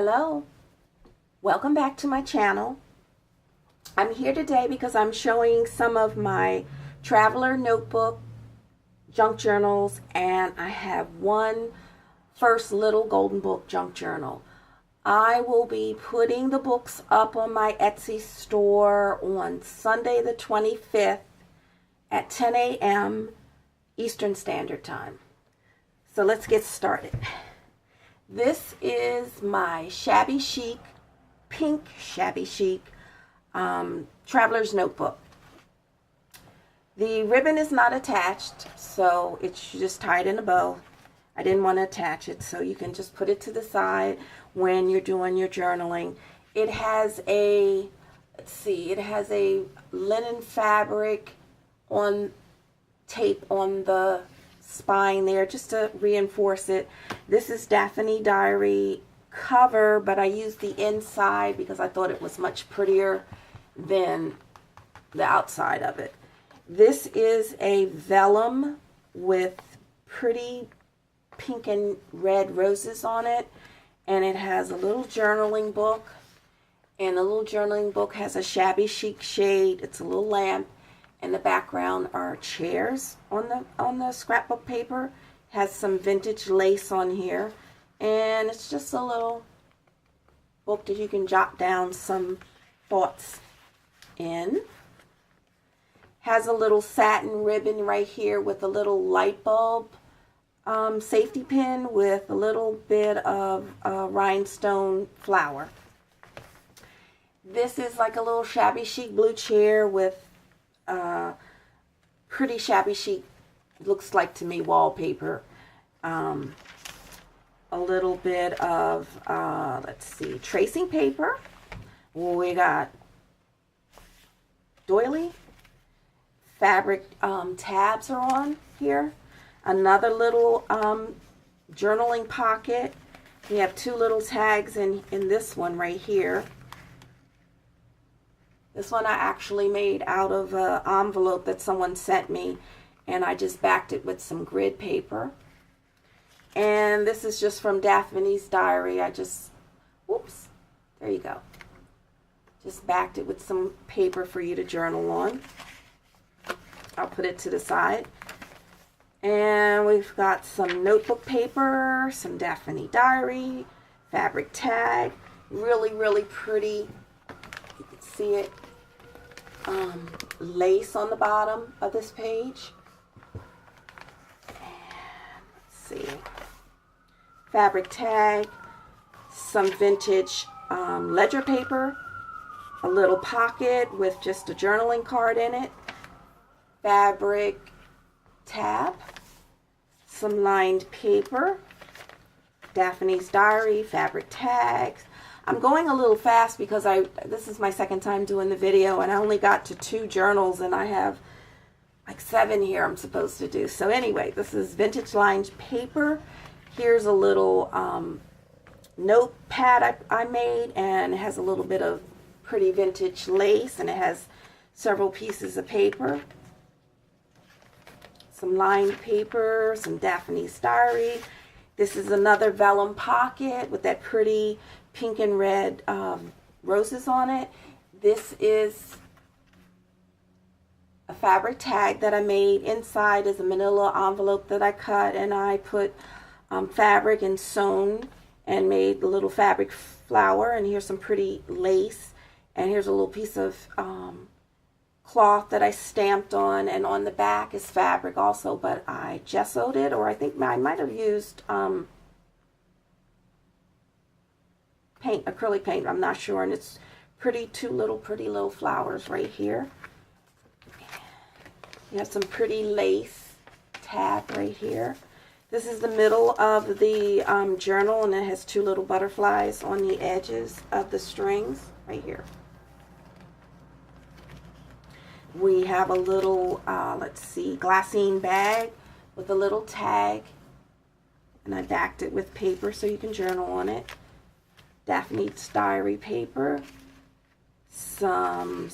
Hello, welcome back to my channel. I'm here today because I'm showing some of my traveler notebook junk journals, and I have one first little golden book junk journal. I will be putting the books up on my Etsy store on Sunday the 25th at 10 a.m. Eastern Standard Time. So let's get started. This is my Shabby Chic, pink Shabby Chic traveler's notebook. The ribbon is not attached, so it's just tied in a bow. I didn't want to attach it, so you can just put it to the side when you're doing your journaling. It has a, it has a linen fabric on tape on the spine there just to reinforce it. This is Daphne Diary cover, but I used the inside because I thought it was much prettier than the outside of it. This is a vellum with pretty pink and red roses on it, and it has a little journaling book, and the little journaling book has a Shabby Chic shade. It's a little lamp. In the background are chairs on the scrapbook paper. Has some vintage lace on here, and it's just a little book that you can jot down some thoughts in. Has a little satin ribbon right here with a little light bulb safety pin with a little bit of rhinestone flower. This is like a little Shabby Chic blue chair with pretty Shabby Chic, looks like to me, wallpaper. A little bit of, let's see, tracing paper. We got doily. Fabric tabs are on here. Another little journaling pocket. We have two little tags in this one right here. This one I actually made out of an envelope that someone sent me, and I just backed it with some grid paper. And this is just from Daphne's Diary. I just, whoops, there you go. Just backed it with some paper for you to journal on. I'll put it to the side. And we've got some notebook paper, some Daphne Diary, fabric tag, really, really pretty. You can see it. Lace on the bottom of this page. And let's see. Fabric tag, some vintage ledger paper, a little pocket with just a journaling card in it, fabric tab, some lined paper, Daphne's Diary, fabric tags. I'm going a little fast because this is my second time doing the video, and I only got to 2 journals, and I have like 7 here I'm supposed to do. So anyway, this is vintage lined paper. Here's a little notepad I made, and it has a little bit of pretty vintage lace, and it has several pieces of paper. Some lined paper, some Daphne's Diary. This is another vellum pocket with that pretty pink and red roses on it. This is a fabric tag that I made. Inside is a manila envelope that I cut, and I put fabric and sewn and made the little fabric flower. And here's some pretty lace, and here's a little piece of cloth that I stamped on, and on the back is fabric also, but I gessoed it, or I think I might have used paint, acrylic paint, I'm not sure. And it's pretty, pretty little flowers right here. You have some pretty lace tab right here. This is the middle of the journal, and it has 2 little butterflies on the edges of the strings right here. We have a little, let's see, glassine bag with a little tag, and I backed it with paper so you can journal on it. Daphne's Diary paper, some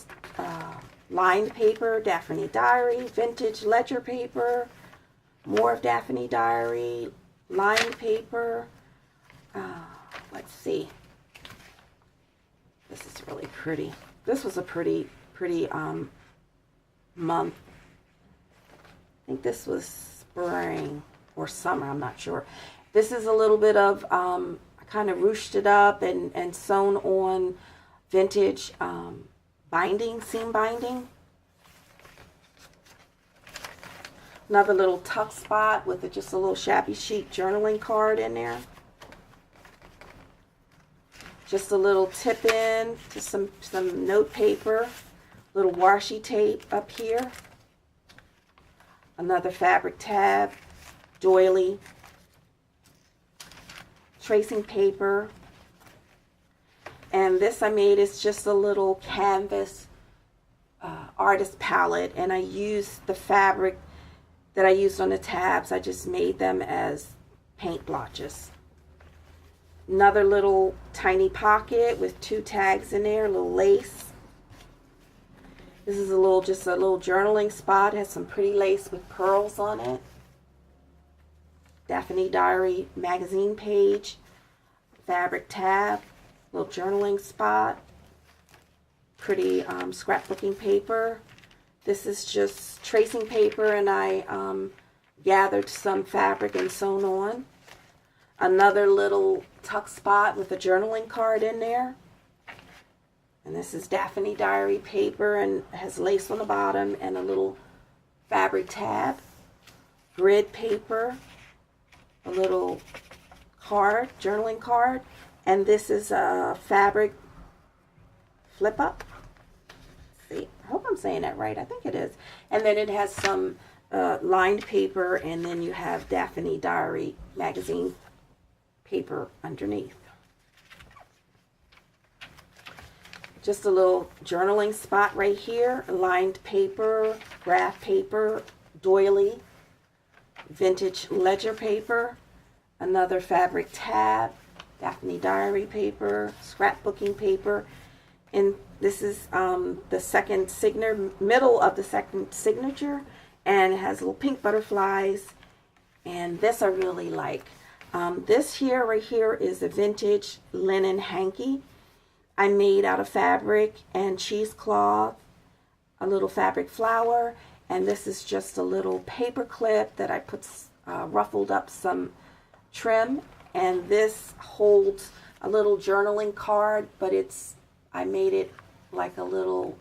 lined paper, Daphne Diary, vintage ledger paper, more of Daphne Diary, lined paper, let's see, This is really pretty. This was a pretty month. I think this was spring or summer, I'm not sure. This is a little bit of, I kind of ruched it up and sewn on vintage binding, seam binding. Another little tuck spot with just a little shabby chic journaling card in there. Just a little tip in to some note paper. Little washi tape up here. Another fabric tab, doily, tracing paper. And this I made is just a little canvas artist palette, and I used the fabric that I used on the tabs. I just made them as paint blotches. Another little tiny pocket with 2 tags in there, a little lace. This is just a little journaling spot. It has some pretty lace with pearls on it. Daphne Diary magazine page, fabric tab, little journaling spot, pretty scrapbooking paper. This is just tracing paper, and I gathered some fabric and sewn on. Another little tuck spot with a journaling card in there. And this is Daphne Diary paper, and has lace on the bottom and a little fabric tab. Grid paper, a little card, journaling card. And this is a fabric flip up. See, I hope I'm saying that right. I think it is. And then it has some lined paper, and then you have Daphne Diary magazine paper underneath. Just a little journaling spot right here. Lined paper, graph paper, doily, vintage ledger paper, another fabric tab, Daphne Diary paper, scrapbooking paper. And this is the second signature, middle of the second signature, and it has little pink butterflies. And this I really like. This here, right here, is a vintage linen hanky I made out of fabric and cheesecloth, a little fabric flower, and this is just a little paper clip that I put ruffled up some trim, and this holds a little journaling card, but I made it like a little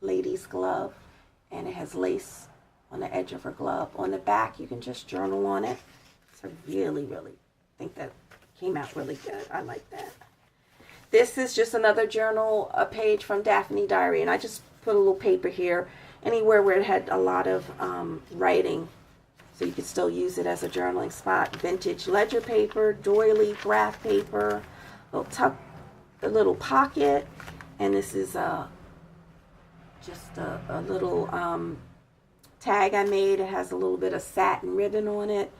lady's glove, and it has lace on the edge of her glove. On the back, you can just journal on it. So really think that came out really good. I like that. This is just another journal, a page from Daphne Diary, and I just put a little paper here, anywhere where it had a lot of writing, so you could still use it as a journaling spot. Vintage ledger paper, doily, graph paper, a little pocket, and this is just a little tag I made. It has a little bit of satin ribbon on it,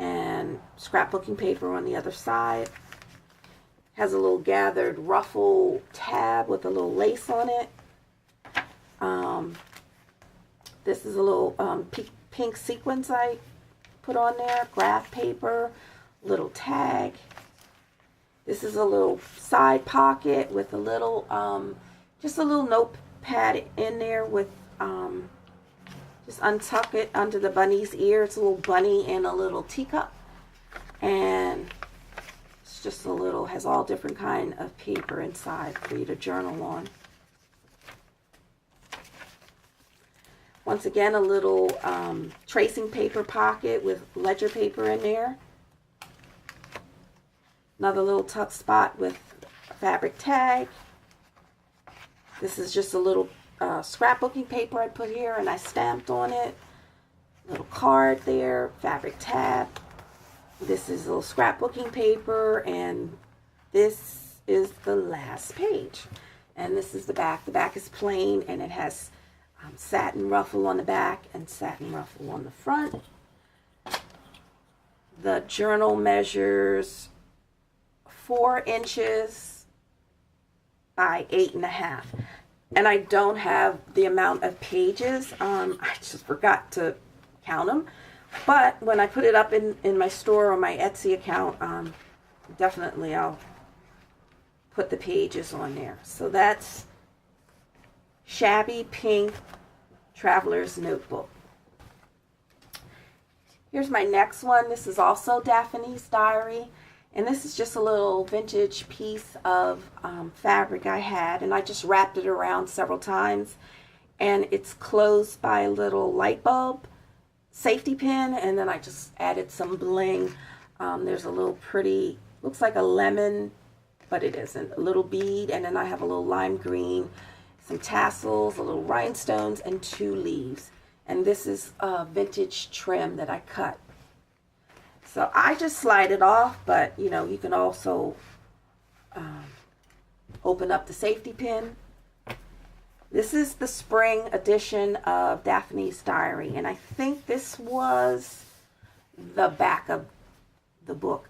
and scrapbooking paper on the other side. Has a little gathered ruffle tab with a little lace on it. This is a little pink sequins I put on there. Graph paper, little tag. This is a little side pocket with a little, just a little notepad in there with, just untuck it under the bunny's ear. It's a little bunny in a little teacup. And it's just a little, has all different kind of paper inside for you to journal on. Once again, a little tracing paper pocket with ledger paper in there. Another little tuck spot with a fabric tag. This is just a little scrapbooking paper I put here, and I stamped on it. Little card there, fabric tab. This is a little scrapbooking paper, and this is the last page. And this is the back. The back is plain, and it has satin ruffle on the back and satin ruffle on the front. The journal measures 4 inches by 8.5. And I don't have the amount of pages. I just forgot to count them. But when I put it up in my store or my Etsy account, definitely I'll put the pages on there. So that's Shabby Pink Traveler's Notebook. Here's my next one. This is also Daphne's Diary. And this is just a little vintage piece of fabric I had. And I just wrapped it around several times. And it's closed by a little light bulb safety pin. And then I just added some bling. There's a little pretty, looks like a lemon, but it isn't. A little bead. And then I have a little lime green, some tassels, a little rhinestones, and 2 leaves. And this is a vintage trim that I cut. So I just slide it off, but you know, you can also open up the safety pin. This is the spring edition of Daphne's Diary, and I think this was the back of the book,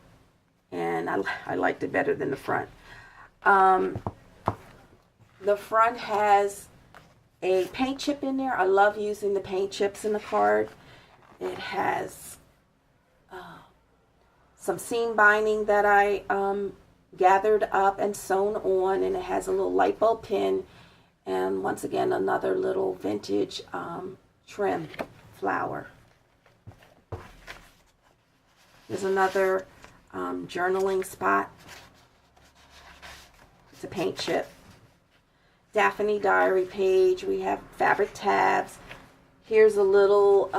and I liked it better than the front. The front has a paint chip in there. I love using the paint chips in the card. It has some seam binding that I gathered up and sewn on, and it has a little light bulb pin, and once again another little vintage trim flower. There's another journaling spot. It's a paint chip. Daphne Diary page. We have fabric tabs. Here's a little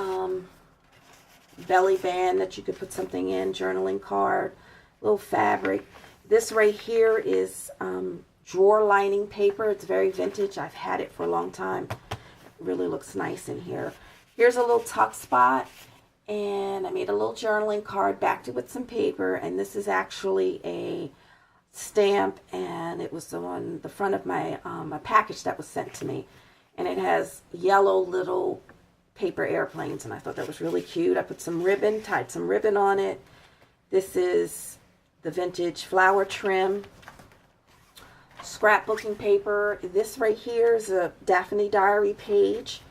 belly band that you could put something in, journaling card, little fabric. This right here is drawer lining paper. It's very vintage. I've had it for a long time. It really looks nice in here. Here's a little tuck spot, and I made a little journaling card, backed it with some paper, and this is actually a stamp, and it was on the front of my a package that was sent to me, and it has yellow little paper airplanes, and I thought that was really cute. I put some ribbon, tied some ribbon on it. This is the vintage flower trim. Scrapbooking paper. This right here is a Daphne Diary page,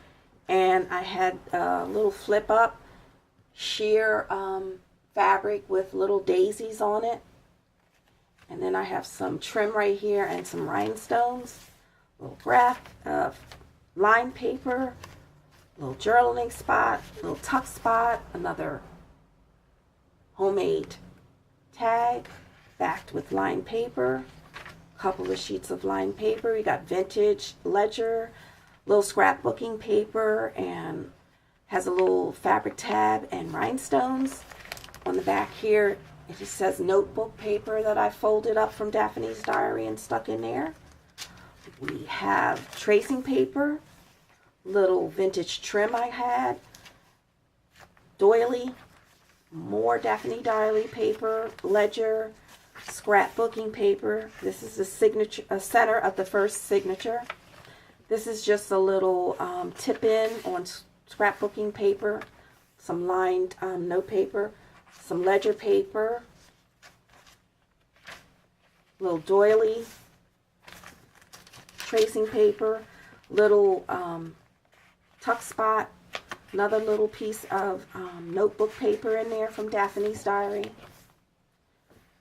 and I had a little flip up sheer fabric with little daisies on it, and then I have some trim right here and some rhinestones, a little graph line paper, little journaling spot, little tuck spot, another homemade tag backed with lined paper, couple of sheets of lined paper. You got vintage ledger, little scrapbooking paper, and has a little fabric tab and rhinestones. On the back here, it just says notebook paper that I folded up from Daphne's Diary and stuck in there. We have tracing paper, little vintage trim I had, doily, more Daphne Diary paper, ledger, scrapbooking paper. This is the signature, center of the first signature. This is just a little tip-in on scrapbooking paper, some lined note paper, some ledger paper, little doily, tracing paper, little tuck spot, another little piece of notebook paper in there from Daphne's Diary,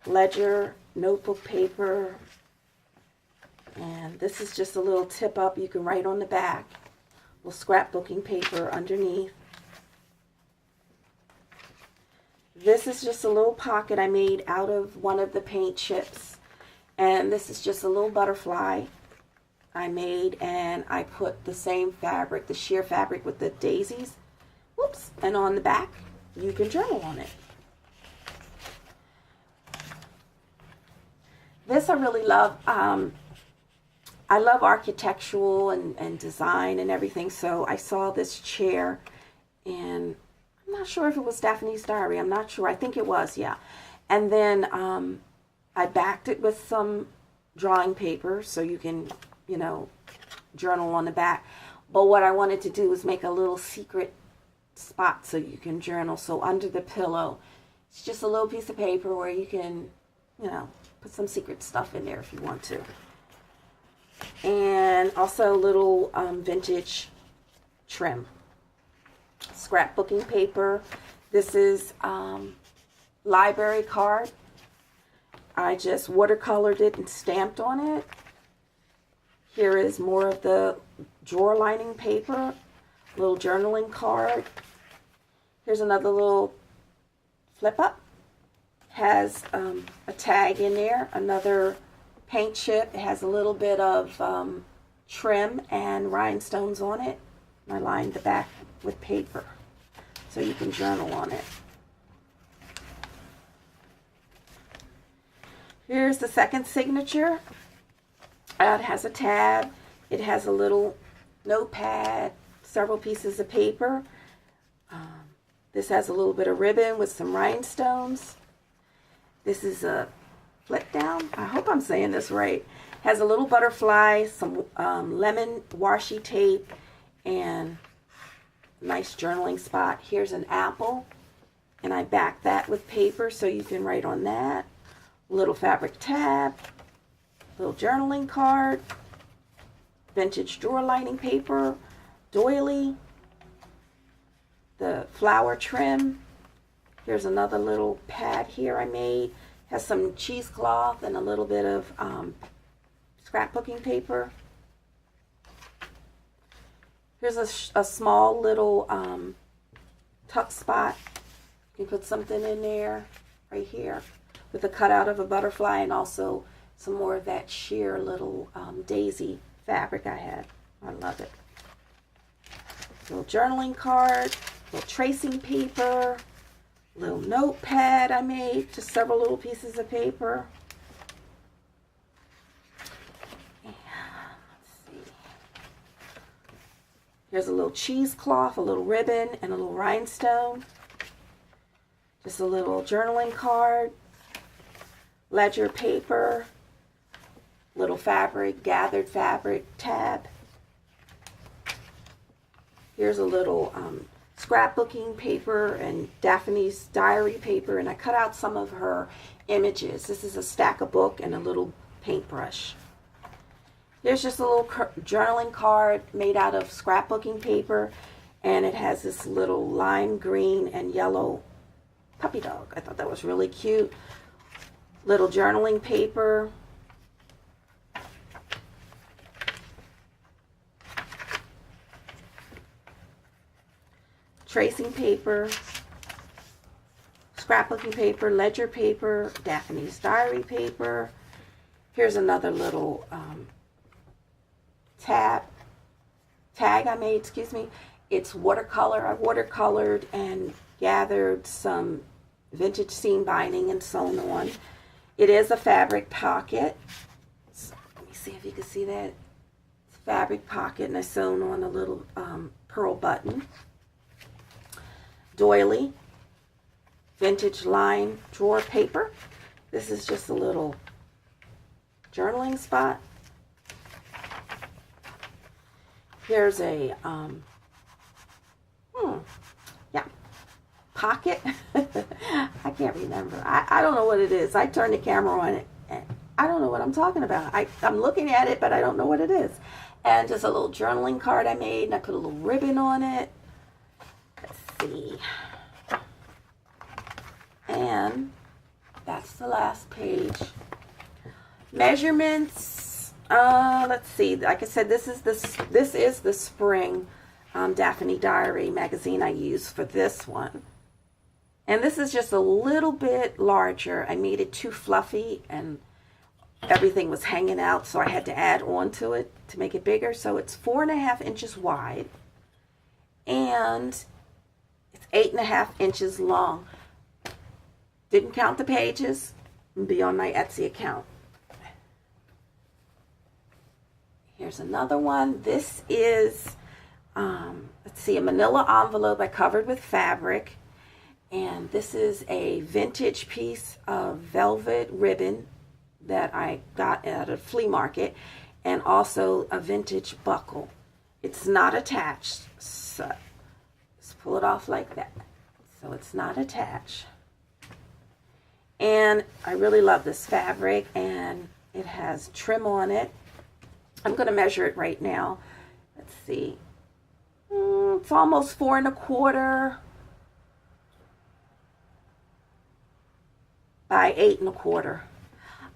ledger, notebook paper, and this is just a little tip up you can write on the back, little scrapbooking paper underneath. This is just a little pocket I made out of one of the paint chips, and this is just a little butterfly I made, and I put the same fabric, the sheer fabric with the daisies, whoops, and on the back you can journal on it. This I really love. I love architectural and design and everything, so I saw this chair, and I'm not sure if it was Daphne's Diary. I'm not sure. I think it was, yeah. And then I backed it with some drawing paper so you can, you know, journal on the back. But what I wanted to do was make a little secret spot so you can journal. So under the pillow, it's just a little piece of paper where you can, you know, put some secret stuff in there if you want to. And also a little vintage trim. Scrapbooking paper. This is library card. I just watercolored it and stamped on it. Here is more of the drawer lining paper, little journaling card. Here's another little flip up. Has a tag in there, another paint chip. It has a little bit of trim and rhinestones on it. I lined the back with paper so you can journal on it. Here's the second signature. It has a tab. It has a little notepad, several pieces of paper. This has a little bit of ribbon with some rhinestones. This is a flip down. I hope I'm saying this right. Has a little butterfly, some lemon washi tape, and a nice journaling spot. Here's an apple, and I back that with paper so you can write on that. Little fabric tab, little journaling card, vintage drawer lining paper, doily, the flower trim. Here's another little pad here I made. Has some cheesecloth and a little bit of scrapbooking paper. Here's a small little tuck spot. You can put something in there right here with a cutout of a butterfly and also some more of that sheer little daisy fabric I had. I love it. Little journaling card, little tracing paper, little notepad I made, just several little pieces of paper. And let's see. Here's a little cheesecloth, a little ribbon, and a little rhinestone. Just a little journaling card, ledger paper, little fabric, gathered fabric tab. Here's a little scrapbooking paper and Daphne's diary paper, and I cut out some of her images. This is a stack of book and a little paintbrush. Here's just a little journaling card made out of scrapbooking paper, and it has this little lime green and yellow puppy dog. I thought that was really cute. Little journaling paper. Tracing paper, scrapbooking paper, ledger paper, Daphne's diary paper. Here's another little tag I made, excuse me. It's watercolor. I watercolored and gathered some vintage seam binding and sewn on. It is a fabric pocket. So let me see if you can see that. It's a fabric pocket, and I sewn on a little pearl button. Doily, vintage line drawer paper. This is just a little journaling spot. Here's a pocket. I can't remember. I don't know what it is. I turned the camera on it and I don't know what I'm talking about. I'm looking at it, but I don't know what it is. And just a little journaling card I made, and I put a little ribbon on it. See. And that's the last page. Measurements. Let's see. Like I said, this is the spring Daphne Diary magazine I use for this one. And this is just a little bit larger. I made it too fluffy and everything was hanging out, so I had to add on to it to make it bigger. So it's 4.5 inches wide and it's 8.5 inches long. Didn't count the pages. Be on my Etsy account. Here's another one. This is, let's see, a manila envelope I covered with fabric. And this is a vintage piece of velvet ribbon that I got at a flea market, and also a vintage buckle. It's not attached, so just pull it off like that. So it's not attached. And I really love this fabric, and it has trim on it. I'm going to measure it right now. Let's see. It's almost 4 1/4 by 8 1/4.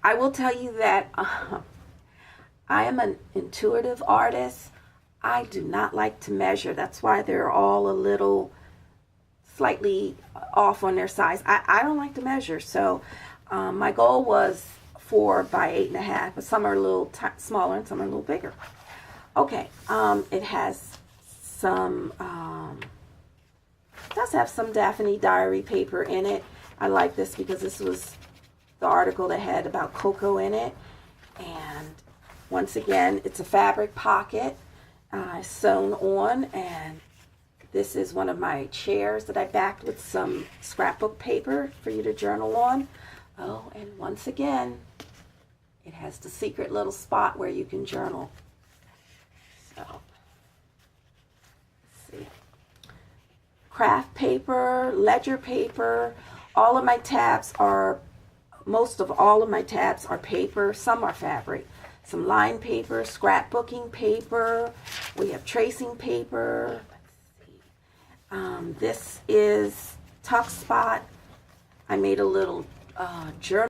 I will tell you that I am an intuitive artist. I do not like to measure. That's why they're all a little slightly off on their size. I don't like to measure. So my goal was 4 by 8.5, but some are a little smaller and some are a little bigger. Okay, it has some, does have some Daphne diary paper in it. I like this because this was the article that had about cocoa in it. And once again, it's a fabric pocket sewn on, and this is one of my chairs that I backed with some scrapbook paper for you to journal on. Oh, and once again, it has the secret little spot where you can journal. So, let's see. Craft paper, ledger paper. All of my tabs are, most of all of my tabs are paper. Some are fabric. Some line paper, scrapbooking paper. We have tracing paper. Let's see. This is Tuck Spot. I made a little journal.